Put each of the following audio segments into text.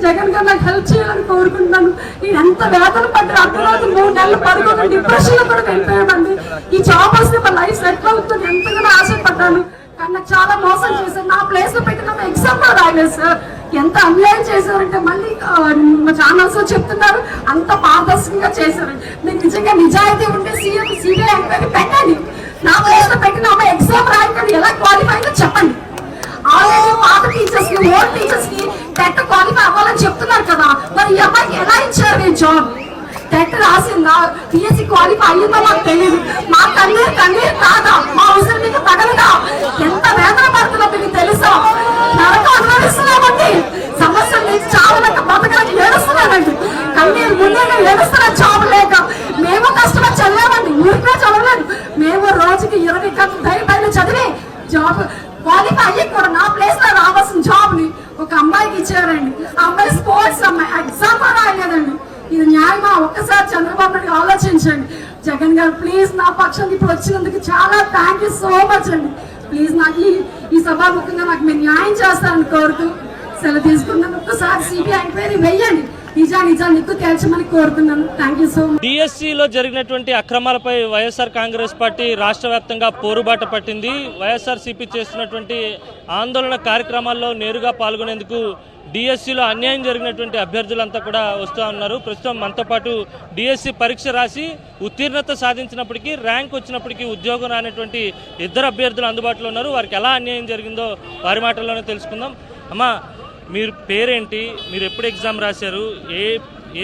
జగన్ గారు నాకు హెల్ప్ చేయాలని కోరుకుంటున్నాను. నేను ఎంత వేదన పడ్డా అందులో 3 నెలలు పడుకుని డిప్రెషన్ లో కూడా వెళ్ళిపోయామండి. ఈ జాబ్ వస్తే మా లైఫ్ సెటిల్ అవుతుంది ఎంతగానో ఆశపడ్డాను, కానీ నాకు చాలా మోసం చేశారు. నా ప్లేస్ లో పెట్టిన ఎగ్జామ్ కూడా రాయలేదు సార్. ఎంత అన్యాయం చేశారంటే మళ్ళీ మా ఛానల్స్ చెప్తున్నారు అంత పారదర్శకంగా చేశారండి. మీరు నిజంగా నిజాయితీ ఉంటే సిబిఐ ఎంక్వైరీ పెట్టండి. నా ప్లేస్ లో పెట్టిన అమ్మాయి ఎగ్జామ్ రాయకండి, ఎలా క్వాలిఫై అయిందో చెప్పండి. ఆల్రెడీ పాత టీచర్స్ కి ఓల్డ్ టీచర్స్ కి టెట్ క్వాలిఫై అవ్వాలని చెప్తున్నారు కదా, మరి ఈ అమ్మాయికి ఎలా ఇచ్చారు మీరు జాబ్? టెట్ రాసిందా, పిఎస్సి క్వాలిఫై అయ్యిందో మాకు తెలియదు. మా కన్నీరు కాదా, మా అవసరం మీకు తగలదా? ఎంత వేదన పడుతుందో మీకు తెలుసా? నరకం అనుభవిస్తున్నామండి. సమస్యల నుంచి చావలేక బతకడానికి ఏడుస్తున్నానండి. కన్నీరు ముందే ఏడుస్తున్నా జాబ్ లేక. మేము కష్టపడి చదివామండి, ఊరికే చదవలేదు. మేము రోజుకి 20 గంటల పైన చదివి జాబ్ క్వాలిఫై అయ్యి కూడా నా ప్లేస్ లో రావాల్సిన జాబ్ ని ఒక అమ్మాయికి ఇచ్చారండి. ఆ అమ్మాయి స్పోర్ట్స్ అమ్మాయి, ఎగ్జామ్ కూడా రాయలేదండి. ఇది న్యాయమా? ఒక్కసారి చంద్రబాబు నాయుడు ఆలోచించండి. జగన్ గారు ప్లీజ్ నా పక్షానికి ఇప్పుడు వచ్చినందుకు చాలా థ్యాంక్ యూ సో మచ్ అండి. ప్లీజ్ నాకు ఈ సభాముఖంగా నాకు మీరు న్యాయం చేస్తారని కోరుతూ సెలవు తీసుకున్నాను. ఒక్కసారి సిబిఐ ఎంక్వైరీ వెయ్యండి, నిజానికి తేల్చమని కోరుతున్నాను. Thank you so much. డిఎస్సిలో జరిగినటువంటి అక్రమాలపై వైఎస్ఆర్ కాంగ్రెస్ పార్టీ రాష్ట్ర వ్యాప్తంగా పోరుబాట పట్టింది. వైఎస్ఆర్సీపీ చేస్తున్నటువంటి ఆందోళన కార్యక్రమాల్లో నేరుగా పాల్గొనేందుకు డిఎస్సిలో అన్యాయం జరిగినటువంటి అభ్యర్థులంతా కూడా వస్తూ ఉన్నారు. ప్రస్తుతం మనతో పాటు డిఎస్సి పరీక్ష రాసి ఉత్తీర్ణత సాధించినప్పటికీ ర్యాంక్ వచ్చినప్పటికీ ఉద్యోగం రానటువంటి 2 అభ్యర్థులు అందుబాటులో ఉన్నారు. వారికి ఎలా అన్యాయం జరిగిందో వారి మాటల్లోనే తెలుసుకుందాం. అమ్మా, మీరు పేరేంటి, మీరు ఎప్పుడు ఎగ్జామ్ రాశారు,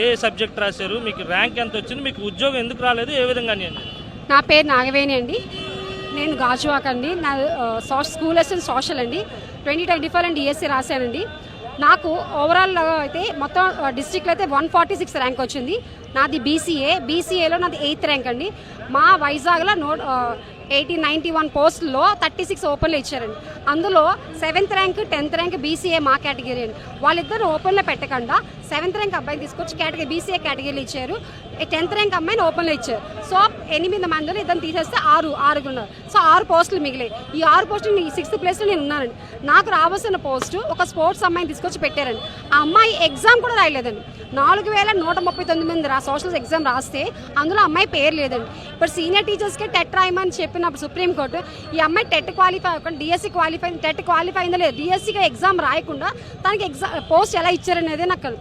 ఏ సబ్జెక్ట్ రాశారు, మీకు ర్యాంక్ ఎంత వచ్చింది, మీకు ఉద్యోగం ఎందుకు రాలేదు, ఏ విధంగా అన్యాయం? నా పేరు నాగవేణి అండి, నేను గాజువాక్ అండి. నా స్కూల్ అసిస్టెంట్ సోషల్ అండి. 2024 అండ్ డిఎస్సి రాశానండి. నాకు ఓవరాల్ అయితే మొత్తం డిస్ట్రిక్ట్లో అయితే 146 ర్యాంక్ వచ్చింది. నాది బీసీఏలో నాది 8th ర్యాంక్ అండి. మా వైజాగ్లో 91 పోస్టుల్లో 36 ఓపెన్లో ఇచ్చారండి. అందులో 7th rank 10th rank BCA మా కేటగిరీ అండి. వాళ్ళిద్దరు ఓపెన్లో పెట్టకుండా 7th ర్యాంక్ అబ్బాయిని తీసుకొచ్చి బీసీఏ కేటగిరీలో ఇచ్చారు. 10th ర్యాంక్ అమ్మాయిని ఓపెన్లో ఇచ్చారు. సో 8 మందిలో ఇద్దరు తీసేస్తే 6 ఉన్నారు. సో 6 పోస్టులు మిగిలాయి. ఈ 6 పోస్టులు 6th ప్లేస్లో నేను ఉన్నానండి. నాకు రావాల్సిన పోస్టు ఒక స్పోర్ట్స్ అమ్మాయిని తీసుకొచ్చి పెట్టారండి. ఆ అమ్మాయి ఎగ్జామ్ కూడా రాయలేదండి. 4139 మంది సోషల్ ఎగ్జామ్ రాస్తే అందులో అమ్మాయి పేరు లేదండి. ఇప్పుడు సీనియర్ టీచర్స్కే టెట్ రాయమని చెప్పినప్పుడు సుప్రీంకోర్టు ఈ అమ్మాయి టెట్ క్వాలిఫై అవ్వకుండా డిఎస్సి క్వాలిఫై, టెట్ క్వాలిఫై అయిందో లేదు, డిఎస్సిగా ఎగ్జామ్ రాయకుండా తనకి పోస్ట్ ఎలా ఇచ్చారనేది నాకు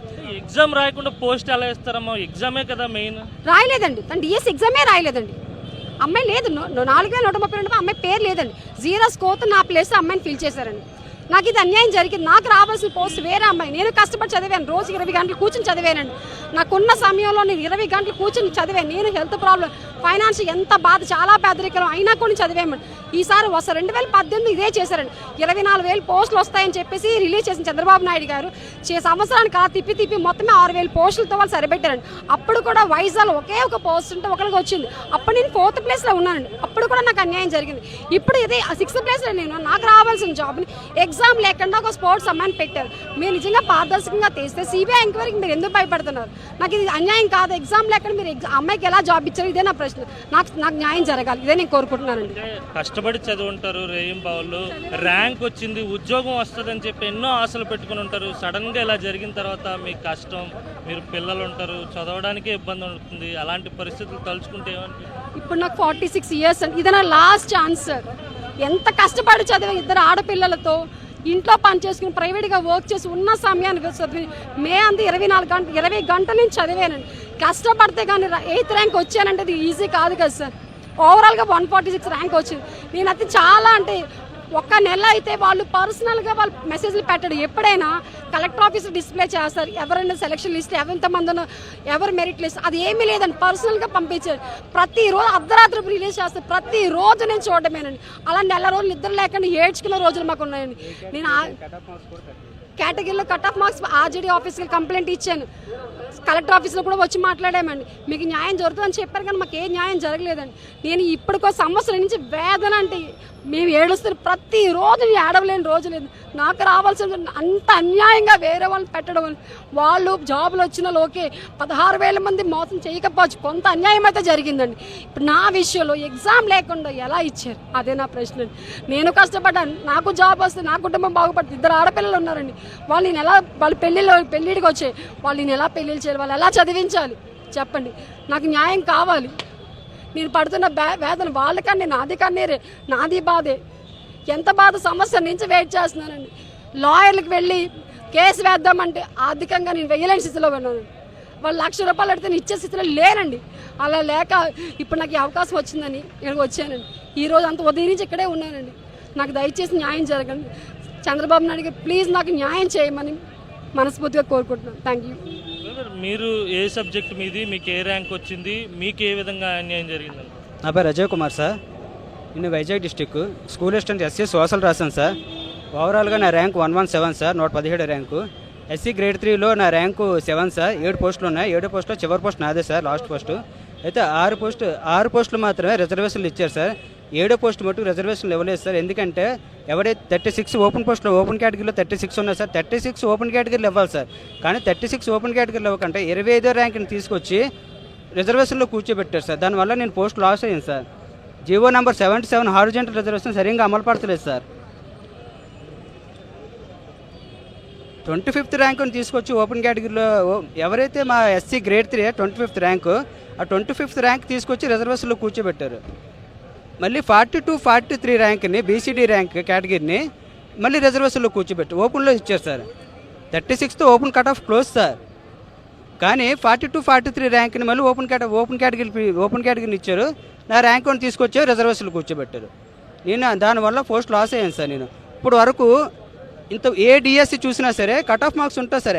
ఎగ్జామ్ రాయకుండా పోస్ట్ ఎలా ఇస్తారమ్మా? ఎగ్జామే కదా మెయిన్. రాయలేదండి, తను డిఎస్సి ఎగ్జామే రాయలేదండి. అమ్మాయి లేదు, 4132 అమ్మాయి పేరు లేదండి. 0 స్కోర్తో నా ప్లేస్ అమ్మాయిని ఫిల్ చేశారండి. నాకు ఇది అన్యాయం జరిగింది. నాకు రావాల్సిన పోస్ట్ వేరే అమ్మాయి. నేను కష్టపడి చదివాను, రోజు 20 గంటలు కూర్చొని చదివానండి. నాకున్న సమయంలో నేను 20 గంటలు కూర్చొని చదివాను. నేను హెల్త్ ప్రాబ్లం, ఫైనాన్స్ ఎంత బాధ, చాలా పేదరికం అయినా కూడా చదివామండి. ఈసారి 2018 ఇదే చేశారండి. 24,000 పోస్టులు వస్తాయని చెప్పేసి రిలీజ్ చేసిన చంద్రబాబు నాయుడు గారు సంవత్సరానికి అలా తిప్పి మొత్తమే 6,000 పోస్టులతో వాళ్ళు సరిపెట్టారండి. అప్పుడు కూడా వైజాగ్ ఒకే ఒక పోస్ట్ ఉంటే ఒకరికి వచ్చింది. అప్పుడు నేను 4th ప్లేస్లో ఉన్నానండి. అప్పుడు కూడా నాకు అన్యాయం జరిగింది. ఇప్పుడు ఇదే 6th ప్లేస్లో నేను నాకు రావాల్సిన జాబ్ని ఎగ్జామ్ లేకుండా ఒక స్పోర్ట్స్ అమ్మాయిని పెట్టారు. మీరు నిజంగా పారదర్శకంగా తీస్తే సిబిఐ ఎంక్వైరీకి మీరు ఎందుకు భయపడుతున్నారు? నాకు ఇది అన్యాయం కాదు. ఎగ్జామ్ లేకుండా మీరు అమ్మాయికి ఎలా జాబ్ ఇచ్చారు? ఇదే నా ప్రశ్న. నాకు న్యాయం జరగాలి, ఇదే నేను కోరుకుంటున్నానండి. కష్టపడి చదువుంటారు, రేయింబావులు ర్యాంక్ వచ్చింది, ఉద్యోగం వస్తుందని చెప్పి ఎన్నో ఆశలు పెట్టుకుని ఉంటారు. సడన్గా ఇలా జరిగిన తర్వాత మీ కష్టం, మీరు పిల్లలు ఉంటారు, చదవడానికే ఇబ్బంది ఉంటుంది. అలాంటి పరిస్థితులు తలుచుకుంటే ఏమనిపిస్తుంది? ఇప్పుడు నాకు 46 ఇయర్స్ అండి. ఇది నా లాస్ట్ ఛాన్స్ సార్. ఎంత కష్టపడి చదివే 2 ఆడపిల్లలతో ఇంట్లో పని చేసుకుని ప్రైవేట్గా వర్క్ చేసి ఉన్న సమయానికి చదివి అంతా 20 గంటల నుంచి చదివానండి. కష్టపడితే కానీ 8th ర్యాంక్ వచ్చానంటే అది ఈజీ కాదు కదా సార్. ఓవరాల్గా 146 ర్యాంక్ వచ్చింది. నేను అది చాలా అంటే 1 నెల అయితే వాళ్ళు పర్సనల్గా వాళ్ళు మెసేజ్లు పెట్టడం. ఎప్పుడైనా కలెక్టర్ ఆఫీస్లో డిస్ప్లే చేస్తారు, ఎవరైనా సెలక్షన్ లిస్ట్ ఎంతమంది ఎవరు మెరిట్ లిస్ట్, అది ఏమీ లేదండి. పర్సనల్గా పంపించారు. ప్రతిరోజు అర్ధరాత్రి రిలీజ్ చేస్తారు. ప్రతిరోజు నేను చూడమేనండి. అలా నెల రోజులు నిద్ర లేకుండా ఏడ్చుకున్న రోజులు మాకు ఉన్నాయండి. నేను కేటగిరీలో కట్ ఆఫ్ మార్క్స్ ఆర్జేడీ ఆఫీస్కి కంప్లైంట్ ఇచ్చాను. కలెక్టర్ ఆఫీస్లో కూడా వచ్చి మాట్లాడామండి. మీకు న్యాయం జరుగుతుందని చెప్పారు కానీ మాకు ఏ న్యాయం జరగలేదండి. నేను ఇప్పటికో సంవత్సరం నుంచి వేదన అంటే మేము ఏడుస్తున్న ప్రతిరోజు ఏడవలేని రోజు లేదు. నాకు రావాల్సిన అంత అన్యాయంగా వేరే వాళ్ళని పెట్టడం వల్ల వాళ్ళు జాబులు వచ్చిన లోకే 16,000 మంది మోసం చేయకపోవచ్చు, కొంత అన్యాయం అయితే జరిగిందండి. ఇప్పుడు నా విషయంలో ఎగ్జామ్ లేకుండా ఎలా ఇచ్చారు, అదే నా ప్రశ్న. నేను కష్టపడ్డాను, నాకు జాబ్ వస్తే నా కుటుంబం బాగుపడుతుంది. 2 ఆడపిల్లలు ఉన్నారండి, వాళ్ళు నేను ఎలా వాళ్ళ పెళ్ళిడికి వచ్చాయి, వాళ్ళు నేను ఎలా పెళ్ళిళ్ళు చేయాలి, వాళ్ళు ఎలా చదివించాలి చెప్పండి. నాకు న్యాయం కావాలి. నేను పడుతున్న వేదన వాళ్ళకన్నా నాది కన్నీరే, నాది బాధే. ఎంత బాధ, సమస్య నుంచి వెయిట్ చేస్తున్నానండి. లాయర్లకు వెళ్ళి కేసు వేద్దామంటే ఆర్థికంగా నేను వెయ్యలేని స్థితిలో ఉన్నాను. వాళ్ళు 1,00,000 రూపాయలు అడిగితే నేను ఇచ్చే స్థితిలో లేనండి. అలా లేక ఇప్పుడు నాకు ఈ అవకాశం వచ్చిందని ఇక్కడికి వచ్చానండి. ఈరోజు అంత ఉదయం నుంచి ఇక్కడే ఉన్నానండి. నాకు దయచేసి న్యాయం జరగండి. చంద్రబాబు నాయుడు గారు ప్లీజ్ నాకు న్యాయం చేయమని మనస్ఫూర్తిగా కోరుకుంటున్నాను. Thank you. మీరు ఏ సబ్జెక్ట్ మీది, మీకు ఏ ర్యాంక్ వచ్చింది, మీకు ఏ విధంగా అన్యాయం జరిగిందండి? నా పేరు అజయ్ కుమార్ సార్. నేను Vizag district school assistant SC social రాశాను సార్. ఓవరాల్గా నా rank 117 sir, 117 rank. SC grade 3లో నా ర్యాంకు 7 సార్. 7 పోస్టులు ఉన్నాయి. 7 పోస్టులో చివరి పోస్ట్ నాదే సార్, లాస్ట్ పోస్టు. అయితే 6 పోస్టులు మాత్రమే రిజర్వేషన్లు ఇచ్చారు సార్. 7 పోస్టు మటుకు రిజర్వేషన్లు ఇవ్వలేదు సార్. ఎందుకంటే ఎవరైతే 36 ఓపెన్ పోస్టులో ఓపెన్ కేటగిరీలో 36 ఉన్నాయి సార్. 36 ఓపెన్ కేటగిరీలు ఇవ్వాలి సార్. కానీ 36 ఓపెన్ కేటగిరీలు ఇవ్వకంటే 25వ ర్యాంక్ని తీసుకొచ్చి రిజర్వేషన్లో కూర్చోబెట్టారు సార్. దానివల్ల నేను పోస్ట్ లాస్ అయ్యాను sir. GO number 77 horizontal reservation సరిగ్గా అమలు పడతలేదు సార్. 25th ర్యాంకుని తీసుకొచ్చి ఓపెన్ కేటగిరీలో ఎవరైతే మా ఎస్సీ గ్రేడ్ 3 25th ర్యాంకు, ఆ 25th ర్యాంక్ తీసుకొచ్చి రిజర్వేషన్లో కూర్చోబెట్టారు. మళ్ళీ 42, 43 ర్యాంక్ని బీసీడీ ర్యాంక్ కేటగిరీని మళ్ళీ రిజర్వేషన్లో కూర్చోబెట్టి ఓపెన్లో ఇచ్చారు sir. 36th open cut off close sir. కానీ 42, 43 ర్యాంక్ని మళ్ళీ ఓపెన్ కేటగిరీని ఇచ్చారు. నా ర్యాంకుని తీసుకొచ్చి రిజర్వేషన్లో కూర్చోబెట్టారు. నేను దానివల్ల పోస్ట్ లాస్ అయ్యాను సార్. నేను ఇప్పుడు వరకు ఏ డిఎస్సి చూసినా సరే కట్ ఆఫ్ మార్క్స్ ఉంటాయి సార్.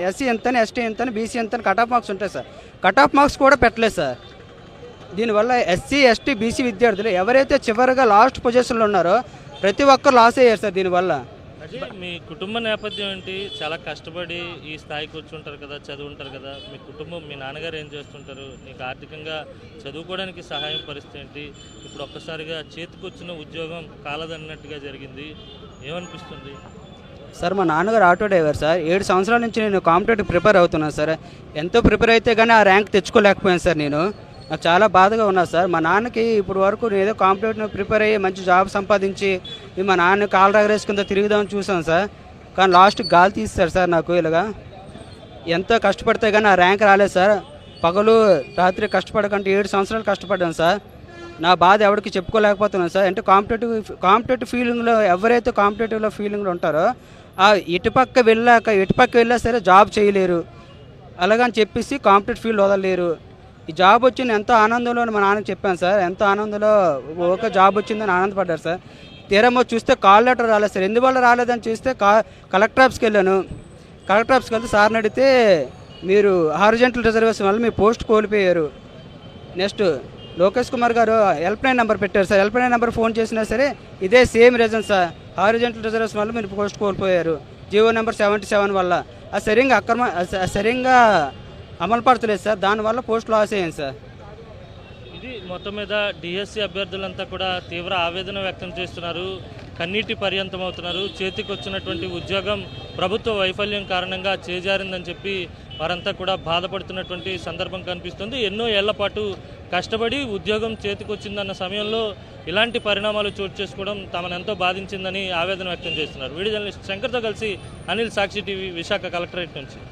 ఎస్సీ ఎంతని, ఎస్టీ ఎంతని, బీసీ ఎంతని కట్ ఆఫ్ మార్క్స్ ఉంటాయి సార్. కట్ ఆఫ్ మార్క్స్ కూడా పెట్టలేదు సార్. దీనివల్ల ఎస్సీ, ఎస్టీ, బీసీ విద్యార్థులు ఎవరైతే చివరిగా లాస్ట్ పొజిషన్లో ఉన్నారో ప్రతి ఒక్కరు లాస్ అయ్యారు సార్ దీనివల్ల. మీ కుటుంబ నేపథ్యం ఏంటి? చాలా కష్టపడి ఈ స్థాయికి వచ్చి ఉంటారు కదా, చదువుంటారు కదా. మీ కుటుంబం, మీ నాన్నగారు ఏం చేస్తుంటారు? నీకు ఆర్థికంగా చదువుకోవడానికి సహాయం పరిస్థితి ఏంటి? ఇప్పుడు ఒక్కసారిగా చేతికొచ్చిన ఉద్యోగం కాలదన్నట్టుగా జరిగింది, ఏమనిపిస్తుంది? సార్ మా నాన్నగారు ఆటో డ్రైవర్ సార్. 7 సంవత్సరాల నుంచి నేను కాంపిటేటివ్ ప్రిపేర్ అవుతున్నాను సార్. ఎంతో ప్రిపేర్ అయితే కానీ ఆ ర్యాంక్ తెచ్చుకోలేకపోయాను సార్. నాకు చాలా బాధగా ఉన్నా సార్. మా నాన్నకి ఇప్పుడు వరకు నేను ఏదో కాంపిటేటివ్ ప్రిపేర్ అయ్యి మంచి జాబ్ సంపాదించి మా నాన్న కాలు రగరేసుకుందా తిరుగుదామని చూసాను సార్. కానీ లాస్ట్కి గాలి తీస్తారు సార్. నాకు ఇలాగా ఎంతో కష్టపడితే కానీ ఆ ర్యాంక్ రాలేదు సార్. పగలు రాత్రి కష్టపడకంటే 7 సంవత్సరాలు కష్టపడ్డాను సార్. నా బాధ ఎవరికి చెప్పుకోలేకపోతున్నాను సార్. అంటే కాంపిటేటివ్ ఫీలింగ్లో ఎవరైతే కాంపిటేటివ్లో ఫీలింగ్లో ఉంటారో ఆ ఇటుపక్క వెళ్ళా సరే జాబ్ చేయలేరు. అలాగని చెప్పేసి కాంపిటేటివ్ ఫీల్డ్ వదలలేరు. ఈ జాబ్ వచ్చింది ఎంతో ఆనందంలో మా నాన్నకి చెప్పాను సార్. ఎంతో ఆనందంలో ఒక జాబ్ వచ్చిందని ఆనందపడ్డారు సార్. తీరమో చూస్తే కాల్ లెటర్ రాలేదు సార్. ఎందువల్ల రాలేదని చూస్తే కలెక్టర్ ఆఫీస్కి వెళ్ళాను. కలెక్టర్ ఆఫీస్కి వెళ్తే సార్ని అడిగితే మీరు హారిజంటల్ రిజర్వేషన్ వల్ల మీ పోస్ట్ కోల్పోయారు. నెక్స్ట్ లోకేష్ కుమార్ గారు హెల్ప్లైన్ నెంబర్ పెట్టారు సార్. హెల్ప్లైన్ నెంబర్ ఫోన్ చేసినా సరే ఇదే same reason sir. Horizontal reservation వల్ల మీరు పోస్ట్ కోల్పోయారు. జీవో నెంబర్ 77 వల్ల అది సరిగ్గా అమలు పడతలేదు సార్. దానివల్ల పోస్ట్ లాస్ అయ్యాను సార్. ఇది మొత్తం మీద డిఎస్సి అభ్యర్థులంతా కూడా తీవ్ర ఆవేదన వ్యక్తం చేస్తున్నారు, కన్నీటి పర్యంతం అవుతున్నారు. చేతికి వచ్చినటువంటి ఉద్యోగం ప్రభుత్వ వైఫల్యం కారణంగా చేజారిందని చెప్పి వారంతా కూడా బాధపడుతున్నటువంటి సందర్భం కనిపిస్తుంది. ఎన్నో ఏళ్ల పాటు కష్టపడి ఉద్యోగం చేతికి వచ్చిందన్న సమయంలో ఇలాంటి పరిణామాలు చోటు చేసుకోవడం తమను ఎంతో బాధించిందని ఆవేదన వ్యక్తం చేస్తున్నారు. వీడియో జర్నలిస్ట్ శంకర్తో కలిసి అనిల్, సాక్షి టీవీ, విశాఖ కలెక్టరేట్ నుంచి.